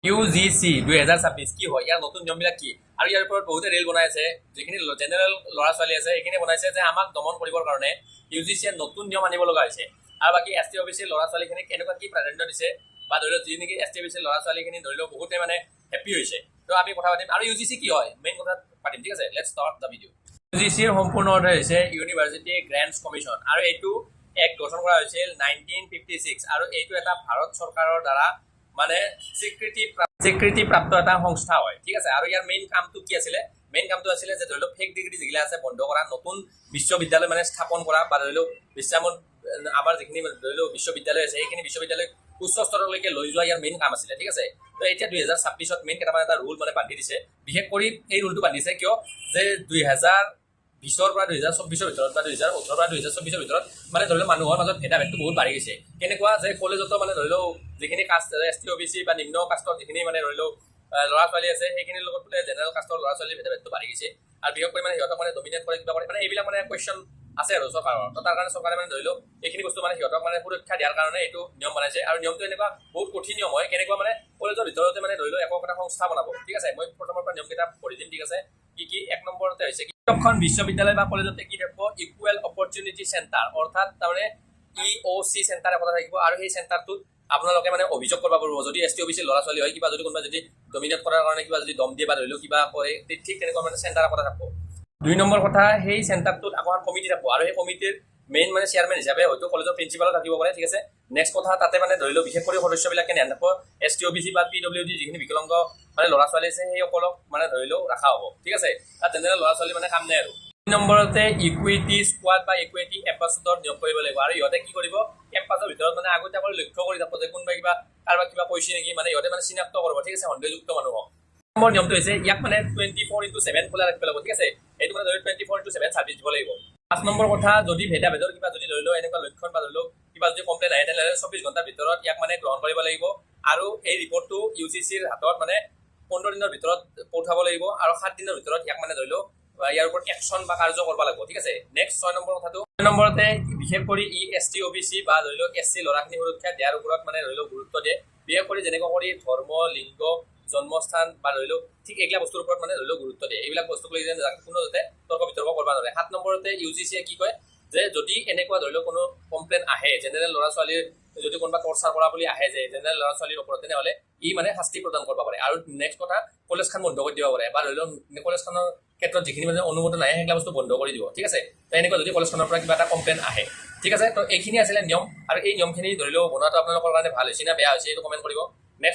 UGC 2026 কি হয়, ইয়াৰ নতুন নিয়মবিলাক কি, আৰু ইয়াৰ ওপৰত বহুতে ৰেল বনাই আছে। যিখিনি জেনেৰেল ল'ৰা ছোৱালী আছে সেইখিনি বনাইছে যে আমাক দমন কৰিবৰ কাৰণে ইউজিচিয়ে নতুন নিয়ম আনিব লগা হৈছে। আৰু বাকী এছ টি অ' বি চিৰ ল'ৰা ছোৱালীখিনিক কেনেকুৱা কি প্ৰাধান্য দিছে, বা ধৰি লওক যি নেকি এছ টি অ' বি চিৰ ল'ৰা ছোৱালীখিনি ধৰি লওক বহুতে মানে হেপ্পী হৈছে। তো আমি কথা পাতিম আৰু ইউজিচি কি হয় মেইন কথা পাতিম, ঠিক আছে। Let's start the video'. ইউজিচিৰ সম্পূৰ্ণ অৰ্থ হৈছে ইউনিভাৰ্চিটি গ্ৰেণ্টছ কমিশ্যন, আৰু এইটো এক গঠন কৰা হৈছিল 1956, আৰু এইটো এটা ভাৰত চৰকাৰৰ দ্বাৰা মানে স্বীকৃতিপ্ৰাপ্ত এটা সংস্থা হয়, ঠিক আছে। আৰু ইয়াৰ মেইন কামটো কি আছিলে, মেইন কামটো আছিলে যে ধৰি লওক ফেক ডিগ্ৰী যিগিলা আছে বন্ধ কৰা, নতুন বিশ্ববিদ্যালয় মানে স্থাপন কৰা, বা ধৰি লওক আমাৰ যিখিনি ধৰি লওক বিশ্ববিদ্যালয় আছে সেইখিনি বিশ্ববিদ্যালয় উচ্চ স্তৰলৈকে লৈ যোৱা ইয়াৰ মেইন কাম আছিলে, ঠিক আছে। তো এতিয়া 2026 মেইন কেইটামান এটা ৰুল মানে বান্ধি দিছে। বিশেষ কৰি এই ৰুলটো বান্ধিছে কিয়, যে 2020 পৰা 2024 ভিতৰত বা 2018 পৰা 2024 ভিতৰত মানে ধৰি লওক মানুহৰ মাজত ভেদাভেদটো বহুত বাঢ়ি গৈছে। কেনেকুৱা যে কলেজতো মানে ধৰি লওক যিখিনি কাষ্ট এছ টি অ' বি চি বা নিম্ন কাষ্টৰ যিখিনি মানে ধৰি লওক ল'ৰা ছোৱালী আছে সেইখিনিৰ লগত বোলে জেনেৰেল কাষ্টৰ ল'ৰা ছোৱালীৰ ভেদাভেদটো বাঢ়ি গৈছে, আৰু বিশেষ কৰি মানে সিহঁতক মানে ডমিনেট কৰে কিবা কৰে, মানে এইবিলাক মানে কুৱেশ্যন আছে আৰু চৰকাৰৰ। তো তাৰ কাৰণে চৰকাৰে মানে ধৰি লওক এইখিনি বস্তু মানে সিহঁতক মানে সুৰক্ষা দিয়াৰ কাৰণে এইটো নিয়ম বনাইছে। আৰু নিয়মটো এনেকুৱা বহুত কঠিন নিয়ম হয়, কেনেকুৱা মানে কলেজৰ ভিতৰতে মানে ধৰি লওক একো সংস্থা বনাব, ঠিক আছে। মই প্ৰথমৰ পৰা নিয়মকেইটা পঢ়ি দিম, ঠিক আছে। কি এক নম্বৰতে হৈছে প্ৰত্যেকখন বিশ্ববিদ্যালয় বা কলেজতে কি থাকিব, ইকুৱেল অপৰচুনিটি চেণ্টাৰ, অৰ্থাৎ তাৰমানে EOC চেণ্টাৰ এটা থাকিব। আৰু সেই চেণ্টাৰটোত আপোনালোকে মানে অভিযোগ কৰিব পাৰিব, যদি এছ টি অ' বি চিৰ ল'ৰা ছোৱালী হয়, কিবা যদি কোনোবা যদি ডমিনেট কৰাৰ কাৰণে কিবা যদি দম দিয়ে বা ধৰি লওক কিবা কৰে, ঠিক তেনেকুৱা মানে চেণ্টাৰ এটা থাকিব। 2 নম্বৰ কথা, সেই চেণ্টাৰটোত আকৌ কমিটি থাকিব, আৰু সেই কমিটিৰ মেইন মানে চেয়াৰমেন হিচাপে হয়তো কলেজৰ প্ৰিন্সিপালো থাকিব পাৰে, ঠিক আছে। নেক্সট কথা, তাতে মানে ধৰি লওক বিশেষ কৰি সদস্যবিলাকে ধ্যান ৰাখিব এছ টি অ' বি চি বা PWD যিখিনি বিকলাংগ মানে ল'ৰা ছোৱালী আছে সেইসকলক মানে ধৰি লওক ৰখা হ'ব, ঠিক আছে। তাত জেনেৰেল ল'ৰা ছোৱালী মানে কাম নাই আৰু। 3 নম্বৰতে ইকুইটি স্কোৱাড বা ইকুইটি এম্বাছাডৰ নিয়োগ কৰিব লাগিব, আৰু ইহঁতে কি কৰিব, কেম্পাছৰ ভিতৰত মানে আগতীয়াকৈ লক্ষ্য কৰি থাকো যে কোনোবাই কাৰোবাক কিবা কৈছে নেকি, মানে ইহঁতে মানে চিনাক্ত কৰিব, ঠিক আছে, সন্দেহযুক্ত মানুহক। নম্বৰ নিয়মটো হৈছে ইয়াক মানে 24/7 খোলা ৰাখিব লাগিব, ঠিক আছে। এইটো মানে ধৰি 24/7 চাৰ্ভিচ দিব লাগিব। 5 নম্বৰ কথা, যদি ভেদাভেদৰ কিবা যদি ধৰি লওক এনেকুৱা লক্ষণ বা ধৰি লওক কিবা যদি কমপ্লেইন আহে, তেনেহ'লে 24 ঘণ্টাৰ ভিতৰত ইয়াক মানে গ্ৰহণ কৰিব লাগিব, আৰু এই ৰিপৰ্টটো ইউজিচিৰ হাতত মানে 15 দিনৰ ভিতৰত পঠাব লাগিব, আৰু 7 দিনৰ ভিতৰত ইয়াক মানে ধৰি লওক ইয়াৰ ওপৰত একশ্যন বা কাৰ্য কৰিব লাগিব, ঠিক আছে। নেক্সট 6 নম্বৰ কথাটো, 6 নম্বৰতে বিশেষ কৰি এছ টি অ' বি চি বা ধৰি লওক SC ল'ৰাখিনি সুৰক্ষা দিয়াৰ ওপৰত মানে ধৰি লওক গুৰুত্ব দিয়ে। বিশেষ কৰি যেনেকৈ কৰি ধৰ্ম, লিংগ, জন্মস্থান বা ধৰি লওক ঠিক এইবিলাক বস্তুৰ ওপৰত মানে ধৰি লওক গুৰুত্ব দিয়ে। এইবিলাক বস্তুক লৈ যেন কোনো যাতে তৰ্ক বিতৰ্ক কৰিব নোৱাৰে। 7 নম্বৰতে ইউজিচিয়ে কি কয়, যে যদি এনেকুৱা ধৰি লওক কোনো কমপ্লেইন আহে, জেনেৰেল ল'ৰা ছোৱালীৰ যদি কোনোবা টৰ্চাৰ কৰা বুলি আহে যে জেনেৰেল ল'ৰা ছোৱালীৰ ওপৰত, তেনেহ'লে ই মানে শাস্তি প্ৰদান কৰিব পাৰে। আৰু নেক্সট কথা, কলেজখন বন্ধ কৰি দিব পাৰে, বা ধৰি লওক কলেজখনৰ ক্ষেত্ৰত যিখিনি মানে অনুমোদন আহে সেইবিলাক বস্তু বন্ধ কৰি দিব, ঠিক আছে। তো এনেকুৱা যদি কলেজখনৰ পৰা কিবা এটা কমপ্লেইন আহে, ঠিক আছে। তো এইখিনি আছিলে নিয়ম, আৰু এই নিয়মখিনি ধৰি লওক বনোৱাটো আপোনালোকৰ কাৰণে ভাল হৈছে নে বেয়া হৈছে এইটো কমেণ্ট কৰিব।